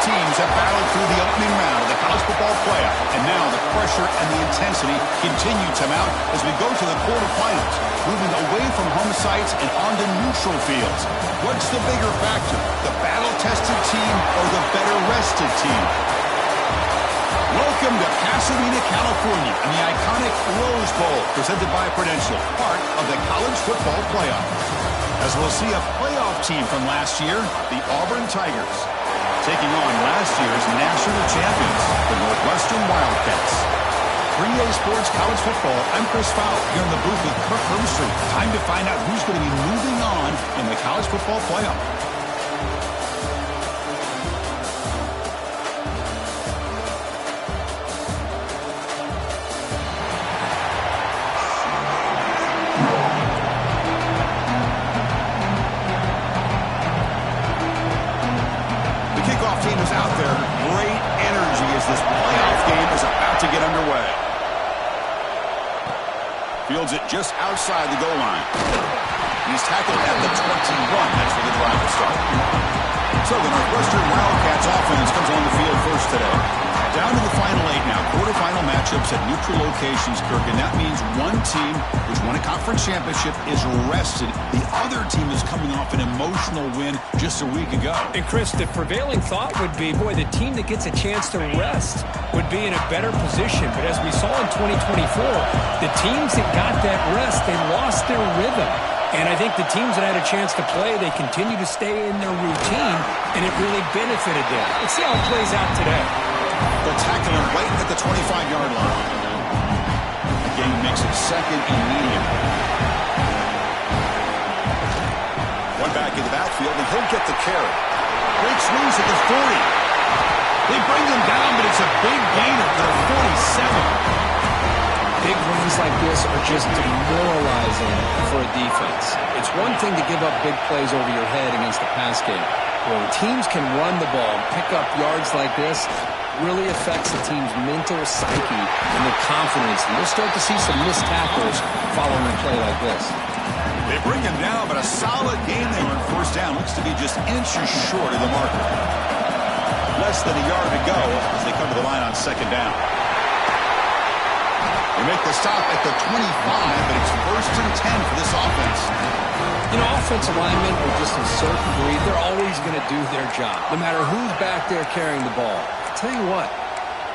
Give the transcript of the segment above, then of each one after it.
teams have battled through the opening round of the college football playoff, and now the pressure and the intensity continue to mount as we go to the quarterfinals, moving away from home sites and onto neutral fields. What's the bigger factor, the battle-tested team or the better-rested team? Welcome to Pasadena, California, and the iconic Rose Bowl, presented by Prudential, part of the college football playoff. As we'll see a playoff team from last year, the Auburn Tigers, taking on last year's national champions, the Northwestern Wildcats. 3A Sports College Football, I'm Chris Fowler, here in the booth with Kirk Herbstreit. Time to find out who's going to be moving on in the college football playoff. Fields it just outside the goal line. He's tackled at the 21. That's where the drive will start. So the Northwestern Wildcats offense comes on the field first today. Down to the final 8 now. Quarterfinal matchups at neutral locations, Kirk, and that means one team which won a conference championship is rested. The other team is coming off an emotional win just a week ago. And Chris, the prevailing thought would be, boy, the team that gets a chance to rest would be in a better position. But as we saw in 2024, the teams that got that rest, they lost their rhythm. And I think the teams that had a chance to play, they continue to stay in their routine, and it really benefited them. Let's see how it plays out today. The tackler right at the 25-yard line. The game makes it second and medium. One back in the backfield, and he'll get the carry. Breaks loose at the 40. They bring him down, but it's a big gain at the 47. Big runs like this are just demoralizing for a defense. It's one thing to give up big plays over your head against the pass game. When teams can run the ball, pick up yards like this, really affects the team's mental psyche and their confidence. And you'll start to see some missed tackles following a play like this. They bring him down, but a solid game there on first down. Looks to be just inches short of the marker. Less than a yard to go as they come to the line on second down. They make the stop at the 25, but it's first and 10 for this offense. You know, offensive linemen are just a certain breed. They're always going to do their job, no matter who's back there carrying the ball. I'll tell you what,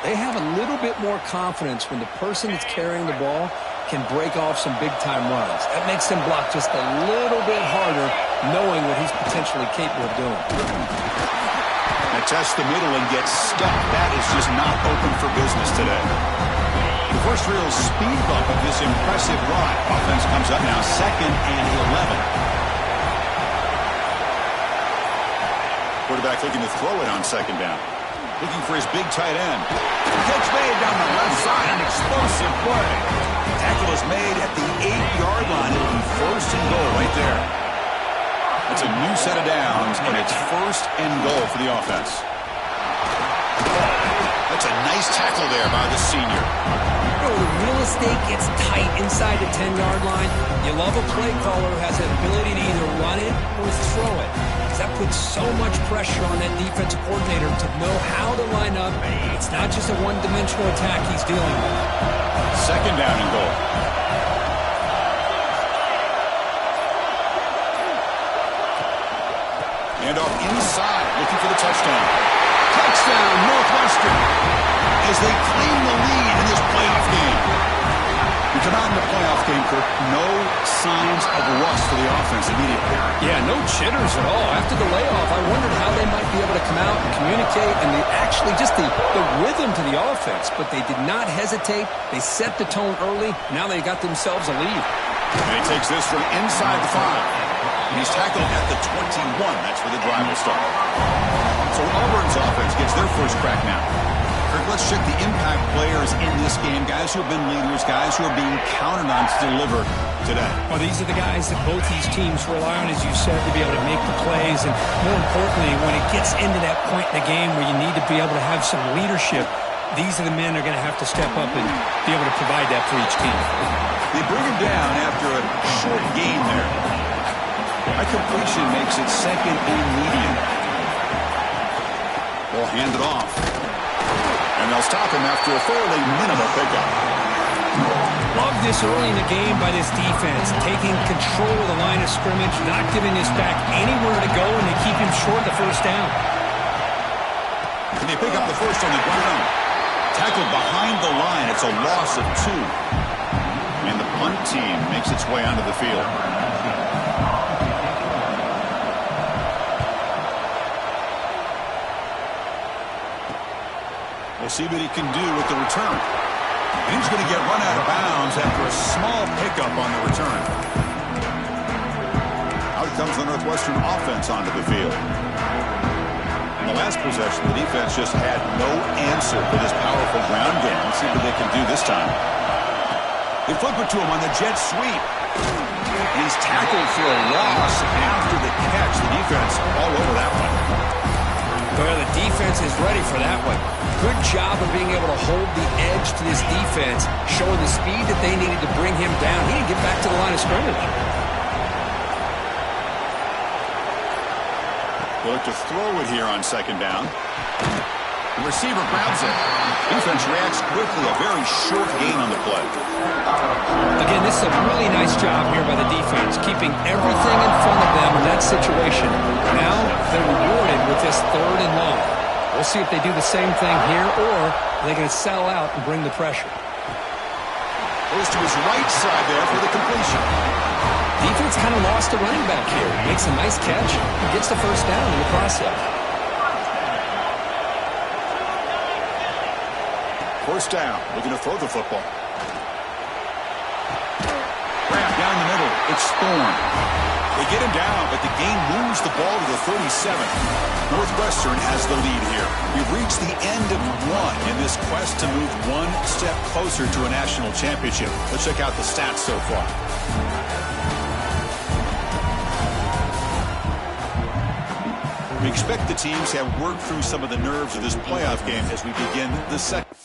they have a little bit more confidence when the person that's carrying the ball can break off some big-time runs. That makes them block just a little bit harder, knowing what he's potentially capable of doing. They test the middle and get stuck. That is just not open for business today. The first real speed bump of this impressive run. Offense comes up now second and 11. Quarterback looking to throw it on second down. Looking for his big tight end. Catch made down the left side. An explosive play. Tackle is made at the 8-yard line. It'll be first and goal right there. It's a new set of downs, and it's first and goal for the offense. That's a nice tackle there by the senior. The real estate gets tight inside the 10-yard line. You love a play caller who has the ability to either run it or throw it. That puts so much pressure on that defensive coordinator to know how to line up. It's not just a one-dimensional attack he's dealing with. Second down and goal. Handoff inside, looking for the touchdown. Touchdown, Northwestern, as they claim the lead in this playoff game. We come out in the playoff game, Kirk, no signs of rust for the offense immediately. Yeah, no jitters at all. After the layoff, I wondered how they might be able to come out and communicate and actually just the rhythm to the offense. But they did not hesitate. They set the tone early. Now they got themselves a lead. And he takes this from inside the 5. And he's tackled at the 21. That's where the drive will start. So Auburn's offense gets their first crack now. Kirk, let's check the impact players in this game. Guys who have been leaders, guys who are being counted on to deliver today. Well, these are the guys that both these teams rely on, as you said, to be able to make the plays. And more importantly, when it gets into that point in the game where you need to be able to have some leadership, these are the men that are going to have to step up and be able to provide that for each team. They bring him down after a short gain there. A completion makes it second and medium. Will hand it off. And they'll stop him after a fairly minimal pickup. Love this early in the game by this defense, taking control of the line of scrimmage, not giving this back anywhere to go, and they keep him short of the first down. And they pick up the first on the ground. Tackled behind the line. It's a loss of 2. And the punt team makes its way onto the field. We'll see what he can do with the return. And he's going to get run out of bounds after a small pickup on the return. Out comes the Northwestern offense onto the field. In the last possession, the defense just had no answer for this powerful ground game. Let's see what they can do this time. They flip it to him on the jet sweep. He's tackled for a loss after the catch. The defense all over that one. Well, the defense is ready for that one. Good job of being able to hold the edge to this defense, showing the speed that they needed to bring him down. He didn't get back to the line of scrimmage. They'll look to throw it here on second down. The receiver grabs it. Defense reacts quickly. A very short gain on the play. Again, this is a really nice job here by the defense, keeping everything in front of them in that situation. Now they're rewarded with this 3rd and long. We'll see if they do the same thing here, or they're going to settle out and bring the pressure. Goes to his right side there for the completion. Defense kind of lost a running back here. Makes a nice catch and gets the first down in the process. First down, looking to throw the football. Grab down the middle. It's Thorne. They get him down, but the game moves the ball to the 37. Northwestern has the lead here. We've reached the end of 1 in this quest to move 1 step closer to a national championship. Let's check out the stats so far. We expect the teams to have worked through some of the nerves of this playoff game as we begin the second.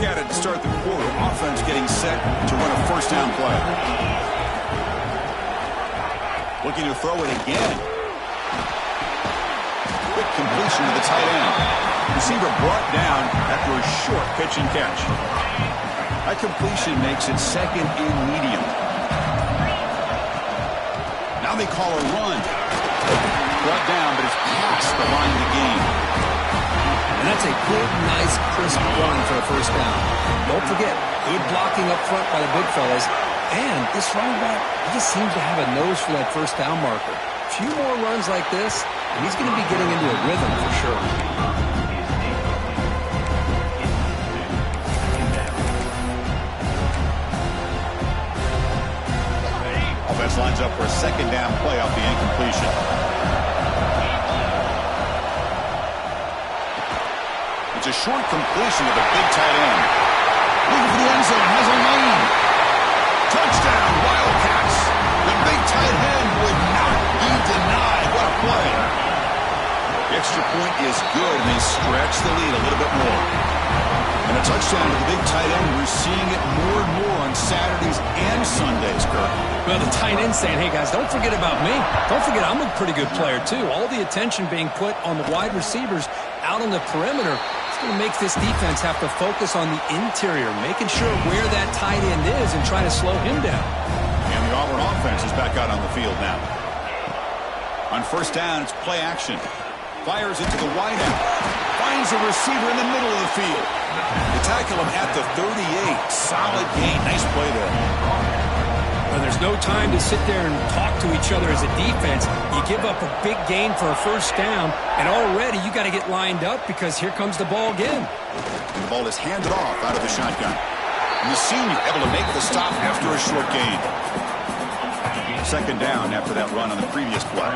Back at it to start the quarter. Offense getting set to run a first down play. Looking to throw it again. Quick completion to the tight end. Receiver brought down after a short pitch and catch. That completion makes it second and medium. Now they call a run. Brought down, but it's past the line of the game. And that's a good, nice, crisp run for a first down. Don't forget, good blocking up front by the big fellas. And this running back, he just seems to have a nose for that first down marker. A few more runs like this, and he's going to be getting into a rhythm for sure. Offense lines up for a second down play off the incompletion. It's a short completion to the big tight end. Looking for the end zone, has a lane. Touchdown, Wildcats. The big tight end would not be denied. What a play. The extra point is good, and they stretch the lead a little bit more. And a touchdown to the big tight end. We're seeing it more and more on Saturdays and Sundays, Kirk. Well, the tight end saying, hey, guys, don't forget about me. Don't forget I'm a pretty good player, too. All the attention being put on the wide receivers out on the perimeter. Going to make this defense have to focus on the interior, making sure where that tight end is and trying to slow him down. And the Auburn offense is back out on the field now. On first down, it's play action. Fires into the wideout. Finds a receiver in the middle of the field. They tackle him at the 38. Solid gain. Nice play there. Well, there's no time to sit there and talk to each other as a defense. You give up a big gain for a first down, and already you got to get lined up because here comes the ball again. And the ball is handed off out of the shotgun. And the senior able to make the stop after a short gain. Second down after that run on the previous play.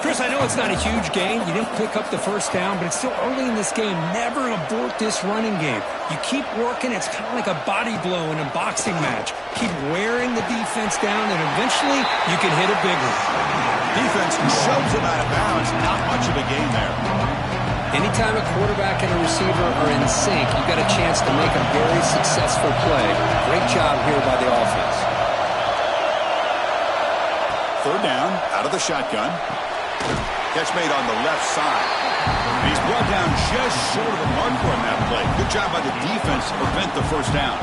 Chris, I know it's not a huge gain. You didn't pick up the first down, but it's still early in this game. Never abort this running game. You keep working. It's kind of like a body blow in a boxing match. Keep wearing the defense down, and eventually you can hit a big one. Defense shoves him out of bounds. Not much of a gain there. Anytime a quarterback and a receiver are in sync, you've got a chance to make a very successful play. Great job here by the offense. Third down, out of the shotgun. Catch made on the left side. And he's brought down just short of the marker on that play. Good job by the defense to prevent the first down.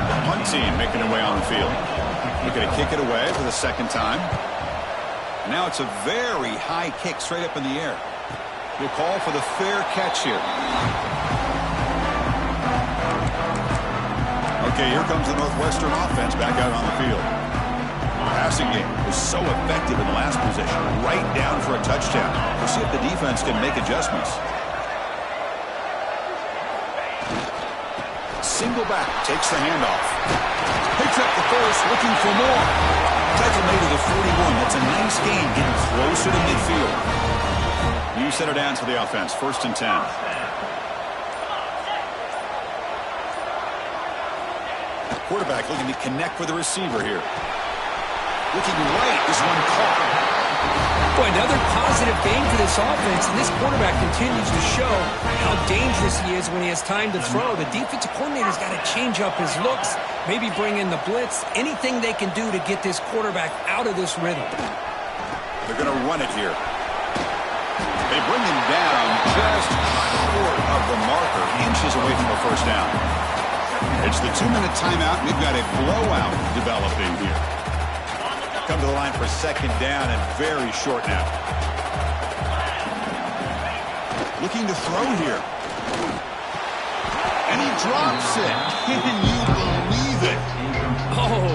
The punt team making their way on the field. Looking to kick it away for the second time. Now it's a very high kick straight up in the air. We'll call for the fair catch here. Okay, here comes the Northwestern offense back out on the field. Passing game was so effective in the last possession. Right down for a touchdown. We'll see if the defense can make adjustments. Single back takes the handoff. Picks up the first, looking for more. Tackle made to the 41. That's a nice gain, getting closer to midfield. New center downs for the offense. First and 10. Quarterback looking to connect with the receiver here. Looking right, this one caught. Boy, another positive game for this offense, and this quarterback continues to show how dangerous he is when he has time to throw. The defensive coordinator's got to change up his looks, maybe bring in the blitz, anything they can do to get this quarterback out of this rhythm. They're going to run it here. They bring him down just short of the marker, inches away from the first down. It's the 2-minute timeout. We've got a blowout developing here. Come to the line for second down and very short now. Looking to throw here. And he drops it. Can you believe it? Oh,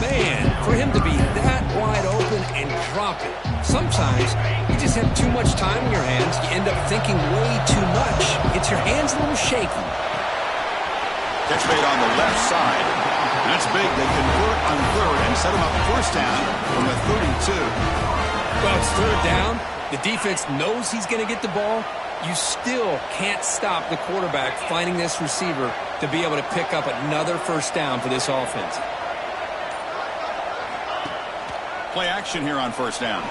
man, for him to be that wide open and drop it. Sometimes you just have too much time in your hands. You end up thinking way too much. Gets your hands a little shaky. Catch made on the left side. That's big. They convert on third and set him up first down from the 32. Well, it's third down. The defense knows he's going to get the ball. You still can't stop the quarterback finding this receiver to be able to pick up another first down for this offense. Play action here on first down.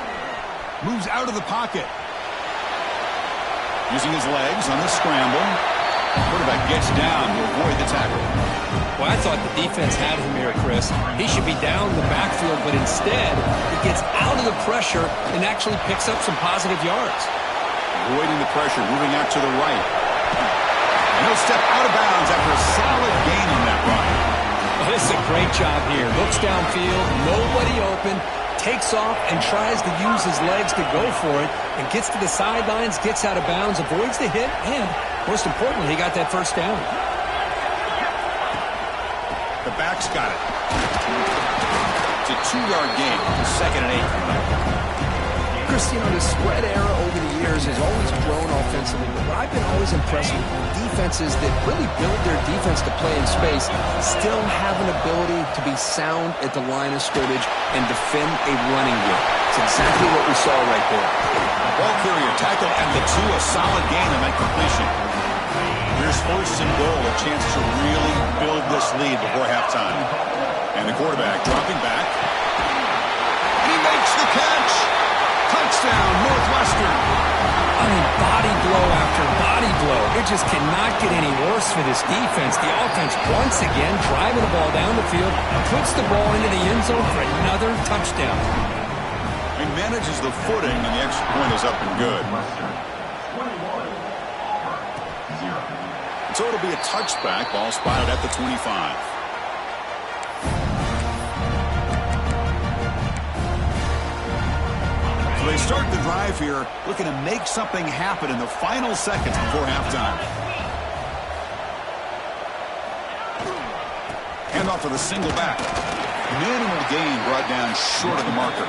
Moves out of the pocket. Using his legs on the scramble. Quarterback gets down to avoid the tackle. Well, I thought the defense had him here, Chris. He should be down in the backfield, but instead, he gets out of the pressure and actually picks up some positive yards. Avoiding the pressure, moving out to the right. And he'll step out of bounds after a solid gain on that run. Well, this is a great job here. Looks downfield, nobody open, takes off and tries to use his legs to go for it, and gets to the sidelines, gets out of bounds, avoids the hit, and most importantly, he got that first down. The back's got it. It's a 2-yard gain. 2nd and 8. Chris, you know, the spread era over the years has always grown offensively, but what I've been always impressed with defenses that really build their defense to play in space still have an ability to be sound at the line of scrimmage and defend a running game. It's exactly what we saw right there. Ball carrier tackle at the 2, a solid gain on that completion. Here's 1st and goal, a chance to really build this lead before halftime. And the quarterback dropping back. And he makes the catch. Touchdown, Northwestern. I mean, body blow after body blow. It just cannot get any worse for this defense. The offense, once again, driving the ball down the field, puts the ball into the end zone for another touchdown. He manages the footing, and the extra point is up and good. So it'll be a touchback. Ball spotted at the 25. So they start the drive here, looking to make something happen in the final seconds before halftime. Handoff to the single back. Minimal gain brought down short of the marker.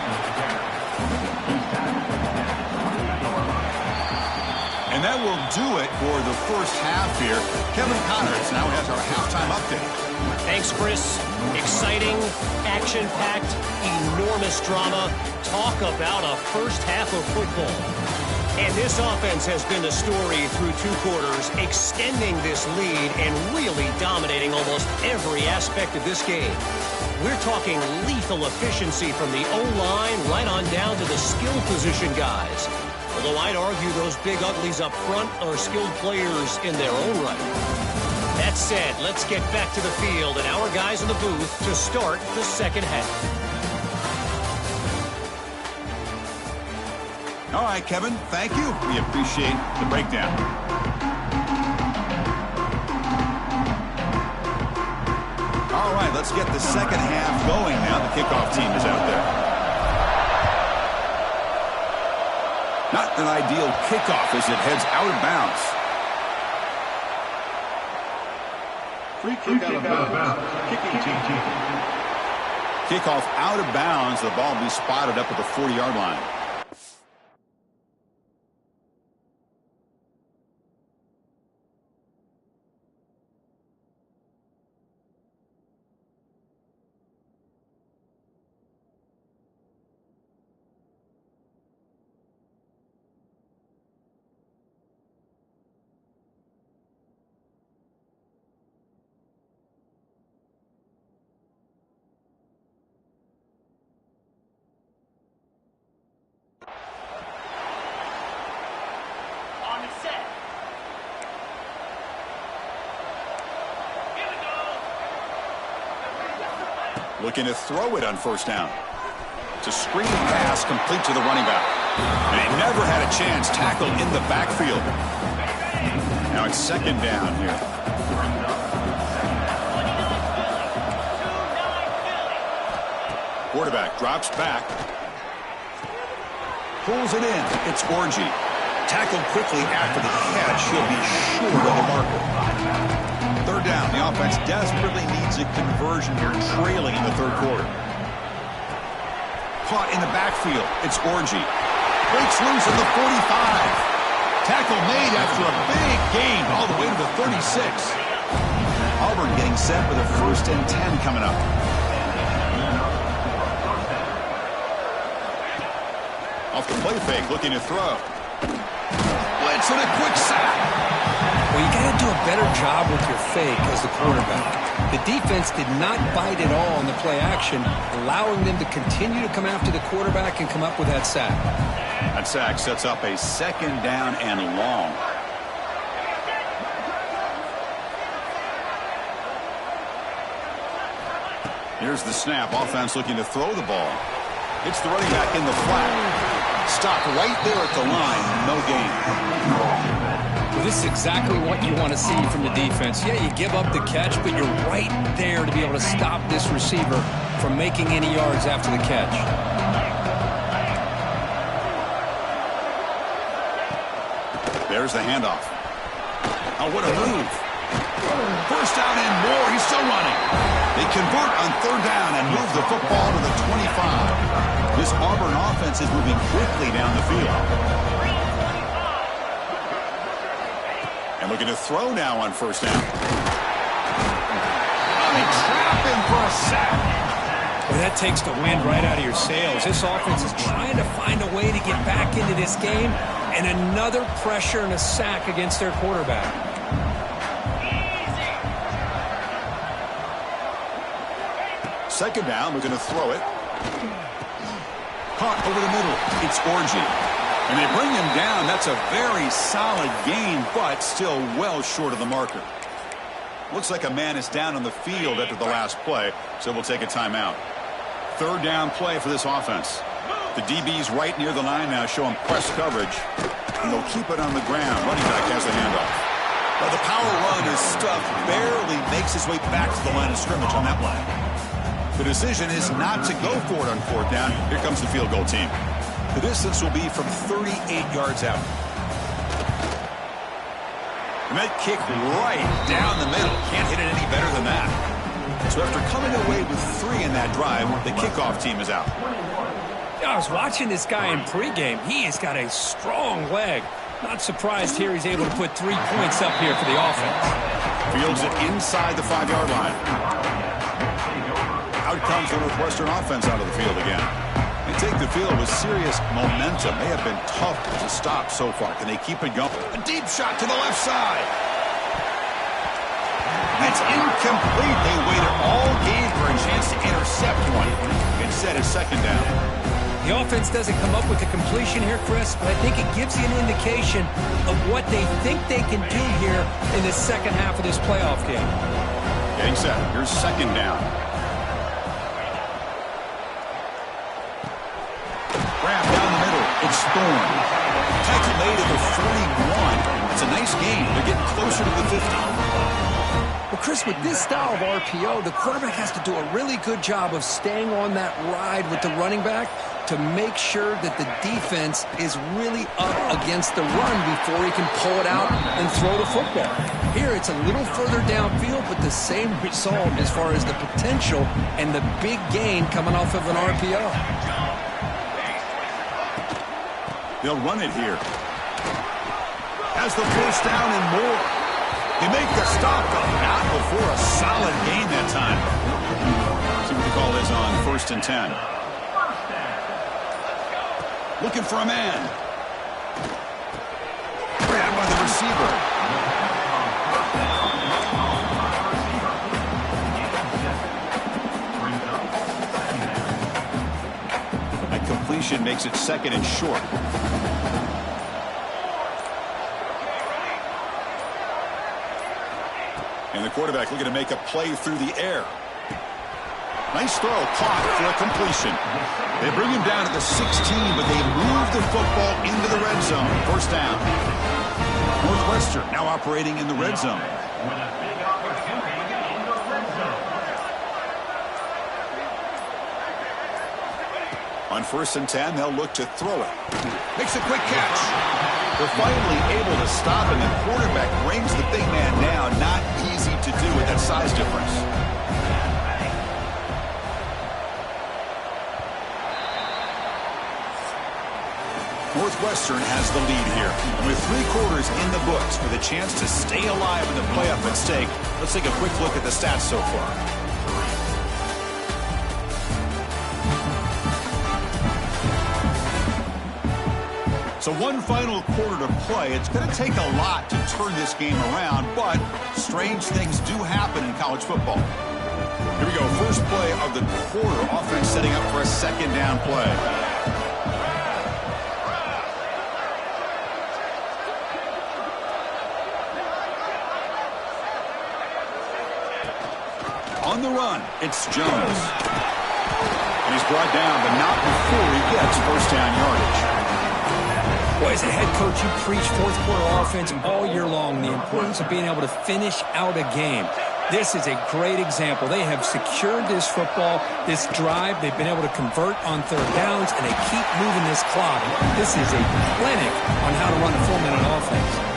And that will do it for the first half here. Kevin Connors now has our halftime update. Thanks, Chris. Exciting, action-packed, enormous drama. Talk about a first half of football. And this offense has been the story through 2 quarters, extending this lead and really dominating almost every aspect of this game. We're talking lethal efficiency from the O-line right on down to the skill position guys. Although I'd argue those big uglies up front are skilled players in their own right. That said, let's get back to the field and our guys in the booth to start the second half. All right, Kevin, thank you. We appreciate the breakdown. All right, let's get the second half going now. The kickoff team is out there. Not an ideal kickoff as it heads out of bounds. Free kick out of bounds. Kicking team. Kickoff out of bounds. The ball will be spotted up at the 40-yard line. Looking to throw it on first down. It's a screen pass complete to the running back. And he never had a chance. Tackle in the backfield. Now it's second down here. Quarterback drops back. Pulls it in. It's Orgy. Tackled quickly after the catch. He'll be short of the marker. Third down. The offense desperately needs a conversion here, trailing in the third quarter. Caught in the backfield. It's Orgy. Breaks loose at the 45. Tackle made after a big gain all the way to the 36. Auburn getting set with a 1st and 10 coming up. Off the play fake, looking to throw. Blitz and a quick sack. Well, you got to do a better job with your fake as the quarterback. The defense did not bite at all on the play action, allowing them to continue to come after the quarterback and come up with that sack. That sack sets up a second down and long. Here's the snap. Offense looking to throw the ball. It's the running back in the flat. Stopped right there at the line. No gain. Well, this is exactly what you want to see from the defense. Yeah, you give up the catch, but you're right there to be able to stop this receiver from making any yards after the catch. There's the handoff. Oh, what a move. First down and more. He's still running. They convert on third down and move the football to the 25. This Auburn offense is moving quickly down the field. And looking to throw now on first down. Oh, they trap him for a sack. Well, that takes the wind right out of your sails. This offense is trying to find a way to get back into this game, and another pressure and a sack against their quarterback. Second down, we're going to throw it. Caught over the middle. It's Orgy. And they bring him down. That's a very solid gain, but still well short of the marker. Looks like a man is down on the field after the last play, so we'll take a timeout. Third down play for this offense. The DB's right near the line now, showing press coverage. And they'll keep it on the ground. Running back has the handoff. Well, the power run is stuffed. Barely makes his way back to the line of scrimmage on that play. The decision is not to go for it on fourth down. Here comes the field goal team. The distance will be from 38 yards out. And that kick right down the middle. Can't hit it any better than that. So after coming away with 3 in that drive, the kickoff team is out. I was watching this guy in pregame. He has got a strong leg. Not surprised here he's able to put 3 points up here for the offense. Fields it inside the 5-yard line. Out comes the Northwestern offense out of the field again. They take the field with serious momentum. They have been tough to stop so far. Can they keep it going? A deep shot to the left side. That's incomplete. They waited all game for a chance to intercept one. Instead, it's second down. The offense doesn't come up with the completion here, Chris, but I think it gives you an indication of what they think they can do here in the second half of this playoff game. Getting set. Here's second down. Grab down the middle. It's Thorne. Tackle made at the 41. It's a nice gain. They're getting closer to the 50. Well, Chris, with this style of RPO, the quarterback has to do a really good job of staying on that ride with the running back to make sure that the defense is really up against the run before he can pull it out and throw the football. Here, it's a little further downfield, but the same result as far as the potential and the big gain coming off of an RPO. They'll run it here. Has the first down and more. They make the stop, but not before a solid gain that time. See what the call is on 1st and 10. Looking for a man. Grabbed by the receiver. That completion makes it second and short. And the quarterback looking to make a play through the air. Nice throw, caught for a completion. They bring him down at the 16, but they move the football into the red zone. First down. Northwestern now operating in the red zone. On 1st and 10, they'll look to throw it. Makes a quick catch. They're finally able to stop him. The quarterback brings the big man down. Not easy to do with that size difference. Northwestern has the lead here. And with 3 quarters in the books with a chance to stay alive in the playoff at stake, let's take a quick look at the stats so far. So one final quarter to play. It's going to take a lot to turn this game around, but strange things do happen in college football. Here we go. First play of the quarter. Offense setting up for a second down play. On the run, it's Jones. And he's brought down, but not before he gets first down yardage. Boy, as a head coach, you preach fourth quarter offense all year long, the importance of being able to finish out a game. This is a great example. They have secured this football, this drive. They've been able to convert on third downs, and they keep moving this clock. This is a clinic on how to run a full-minute offense.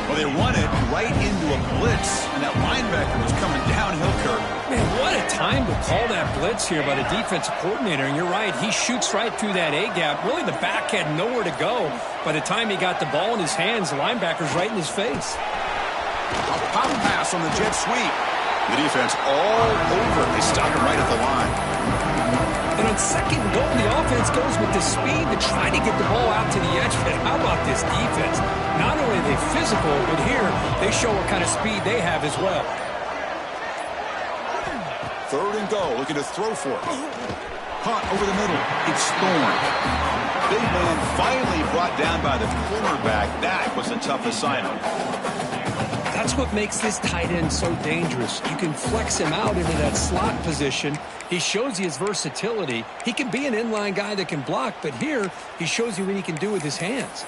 Well, they run it right into a blitz, and that linebacker was coming downhill, Kirk. Man, what a time to call that blitz here by the defensive coordinator. And you're right, he shoots right through that A-gap. Really, the back had nowhere to go. By the time he got the ball in his hands, the linebacker's right in his face. A pop pass on the jet sweep. The defense all over. They stop him right at the line. And on second goal, the offense goes with the speed to try to get the ball out to the edge. But how about this defense? Not only are they physical, but here they show what kind of speed they have as well. Third and goal, looking to throw for it. Caught over the middle. It's Thorne. Big man finally brought down by the cornerback. That was a tough assignment. That's what makes this tight end so dangerous. You can flex him out into that slot position. He shows you his versatility. He can be an inline guy that can block, but here he shows you what he can do with his hands.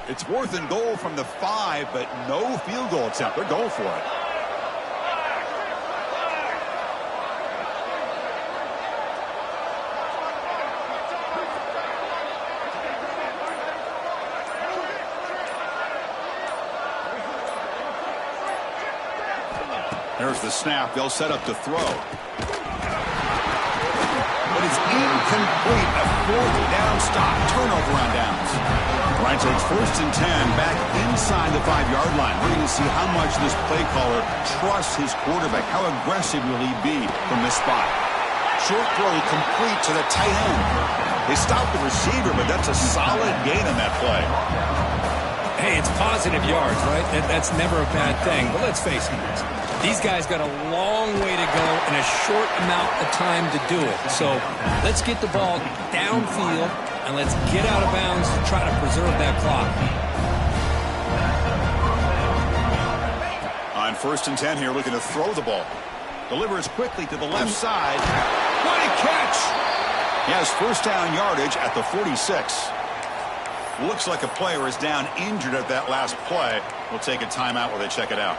It's 4th and goal from the 5, but no field goal attempt. They're going for it. There's the snap. They'll set up to throw. But it's incomplete. A 4th down stop. Turnover on downs. All right, so it's 1st and 10 back inside the 5-yard line. We're going to see how much this play caller trusts his quarterback. How aggressive will he be from this spot? Short throw complete to the tight end. They stopped the receiver, but that's a solid gain on that play. Hey, it's positive yards, right? That's never a bad thing. But let's face it, these guys got a long way to go and a short amount of time to do it. So let's get the ball downfield and let's get out of bounds to try to preserve that clock. On 1st and 10 here, looking to throw the ball. Delivers quickly to the left side. What a catch! He has first down yardage at the 46. Looks like a player is down injured at that last play. We'll take a timeout while they check it out.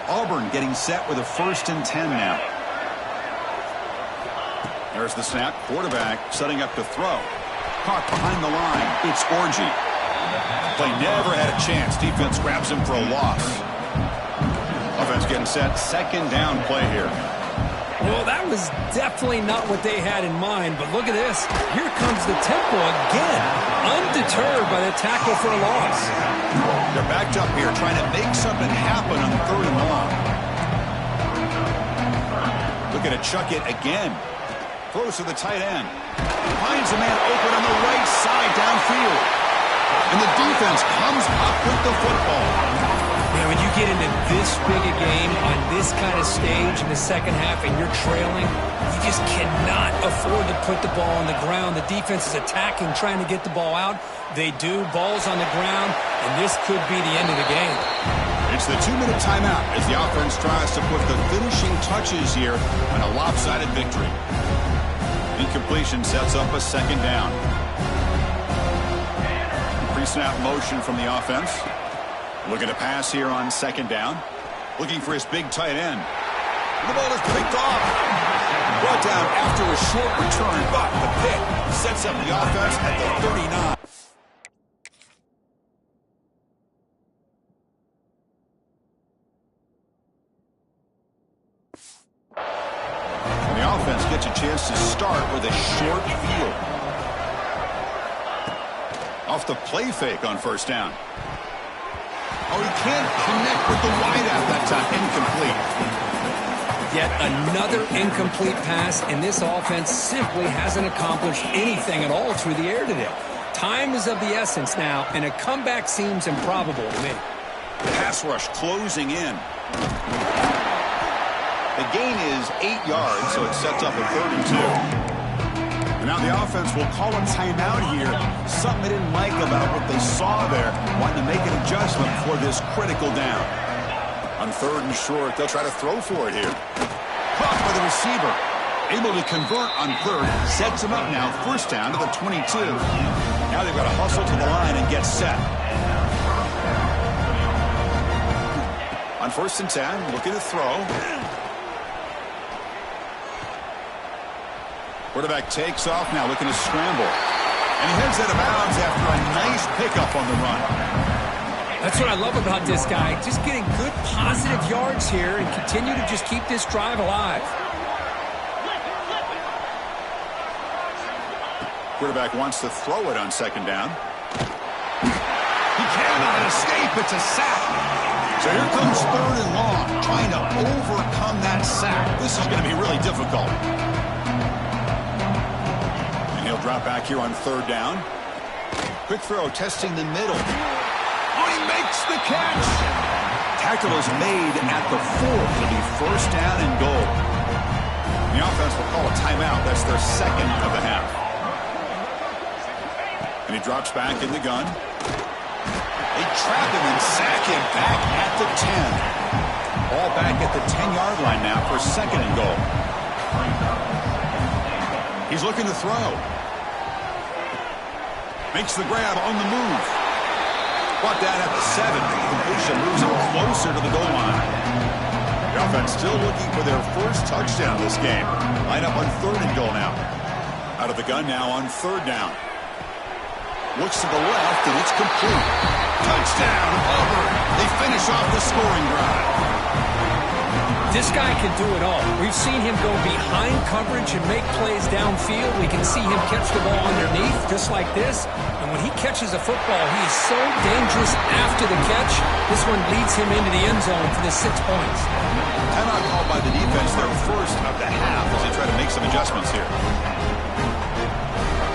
Auburn getting set with a 1st and 10 now. There's the snap. Quarterback setting up to throw. Caught behind the line. It's Orji. Play never had a chance. Defense grabs him for a loss. Offense getting set. 2nd down play here. Well, that was definitely not what they had in mind, but look at this. Here comes the tempo again, undeterred by the tackle for a loss. They're backed up here, trying to make something happen on 3rd and long. Looking to chuck it again. Throws to the tight end. Finds a man open on the right side downfield. And the defense comes up with the football. Yeah, when you get into this big a game on this kind of stage in the second half and you're trailing, you just cannot afford to put the ball on the ground. The defense is attacking, trying to get the ball out. They do. Ball's on the ground, and this could be the end of the game. It's the 2-minute timeout as the offense tries to put the finishing touches here on a lopsided victory. Incompletion sets up a 2nd down. Pre-snap motion from the offense. Looking to pass here on 2nd down. Looking for his big tight end. The ball is picked off. Brought down after a short return, but the pick sets up the offense at the 39. And the offense gets a chance to start with a short field. Off the play fake on 1st down. Oh, he can't connect with the wideout that time. Incomplete. Yet another incomplete pass, and this offense simply hasn't accomplished anything at all through the air today. Time is of the essence now, and a comeback seems improbable to me. Pass rush closing in. The gain is 8 yards, so it sets up a 3rd and 2. And now the offense will call a timeout here. Something they didn't like about what they saw there. Wanting to make an adjustment for this critical down. On 3rd and short, they'll try to throw for it here. Caught by the receiver. Able to convert on 3rd. Sets him up now. 1st down to the 22. Now they've got to hustle to the line and get set. On 1st and 10, looking to throw. Quarterback takes off now, looking to scramble. And he heads out of bounds after a nice pickup on the run. That's what I love about this guy. Just getting good positive yards here and continue to just keep this drive alive. Quarterback wants to throw it on 2nd down. He cannot escape. It's a sack. So here comes 3rd and long, trying to overcome that sack. This is going to be really difficult. And he'll drop back here on 3rd down. Quick throw, testing the middle. Oh, he makes the catch. Tackle is made at the 4th. It'll be 1st down and goal. The offense will call a timeout. That's their 2nd of the half. And he drops back in the gun. They trap him and sack him back at the 10. Ball back at the 10-yard line now for 2nd and goal. He's looking to throw. Makes the grab on the move. Brought down at the 7. Completion moves him closer to the goal line. The offense still looking for their 1st touchdown this game. Line up on 3rd and goal now. Out of the gun now on 3rd down. Looks to the left, and it's complete. Touchdown, Auburn. They finish off the scoring drive. This guy can do it all. We've seen him go behind coverage and make plays downfield. We can see him catch the ball underneath, just like this. And when he catches a football, he is so dangerous after the catch. This one leads him into the end zone for the 6 points. Timeout called by the defense, their 1st of the half, as they try to make some adjustments here.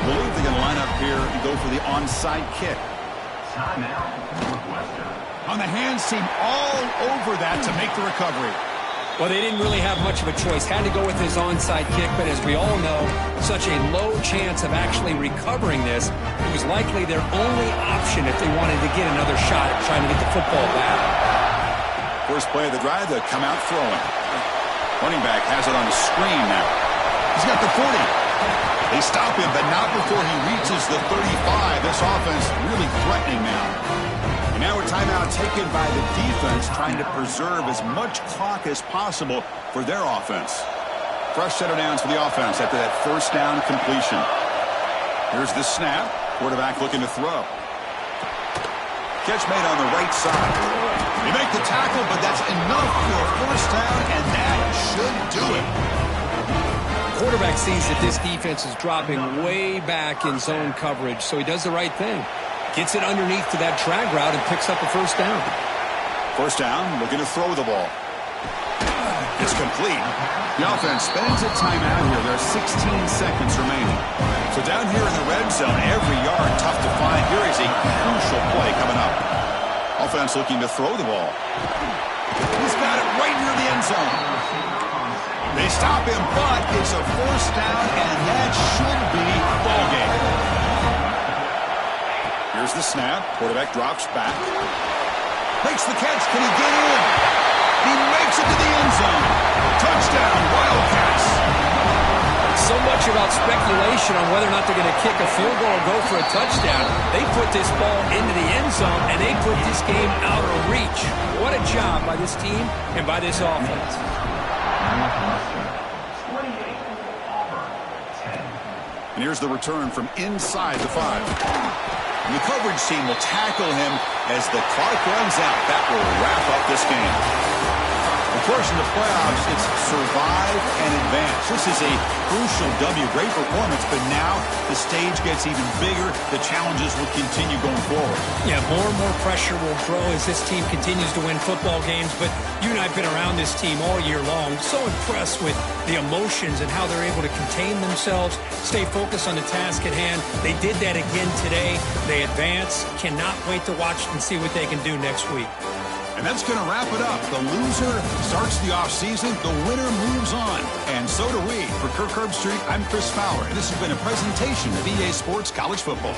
I believe they're going to line up here and go for the onside kick. On the hands team, all over that to make the recovery. Well, they didn't really have much of a choice. Had to go with his onside kick, but as we all know, such a low chance of actually recovering this. It was likely their only option if they wanted to get another shot at trying to get the football back. First play of the drive, they'll come out throwing. Running back has it on the screen now. He's got the 40. They stop him, but not before he reaches the 35. This offense really threatening now. And now a timeout taken by the defense, trying to preserve as much clock as possible for their offense. Fresh set of downs for the offense after that 1st down completion. Here's the snap. Quarterback looking to throw. Catch made on the right side. They make the tackle, but that's enough for a 1st down, and that should do it. Quarterback sees that this defense is dropping way back in zone coverage, so he does the right thing. Gets it underneath to that drag route and picks up a 1st down. 1st down, looking to throw the ball. It's complete. The offense spends a timeout here. There are 16 seconds remaining. So down here in the red zone, every yard tough to find. Here is a crucial play coming up. Offense looking to throw the ball. He's got it right near the end zone. They stop him, but it's a 1st down, and that should be ball game. Here's the snap. Quarterback drops back. Makes the catch. Can he get in? He makes it to the end zone. Touchdown, Wildcats. So much about speculation on whether or not they're going to kick a field goal or go for a touchdown. They put this ball into the end zone, and they put this game out of reach. What a job by this team and by this offense. And here's the return from inside the 5. And the coverage team will tackle him as the clock runs out. That will wrap up this game. Of course, in the playoffs, it's survive and advance. This is a crucial W. Great performance, but now the stage gets even bigger. The challenges will continue going forward. Yeah, more and more pressure will grow as this team continues to win football games. But you and I have been around this team all year long. So impressed with the emotions and how they're able to contain themselves, stay focused on the task at hand. They did that again today. They advance. Cannot wait to watch and see what they can do next week. And that's going to wrap it up. The loser starts the offseason. The winner moves on. And so do we. For Kirk Herbstreit, I'm Chris Fowler. And this has been a presentation of EA Sports College Football.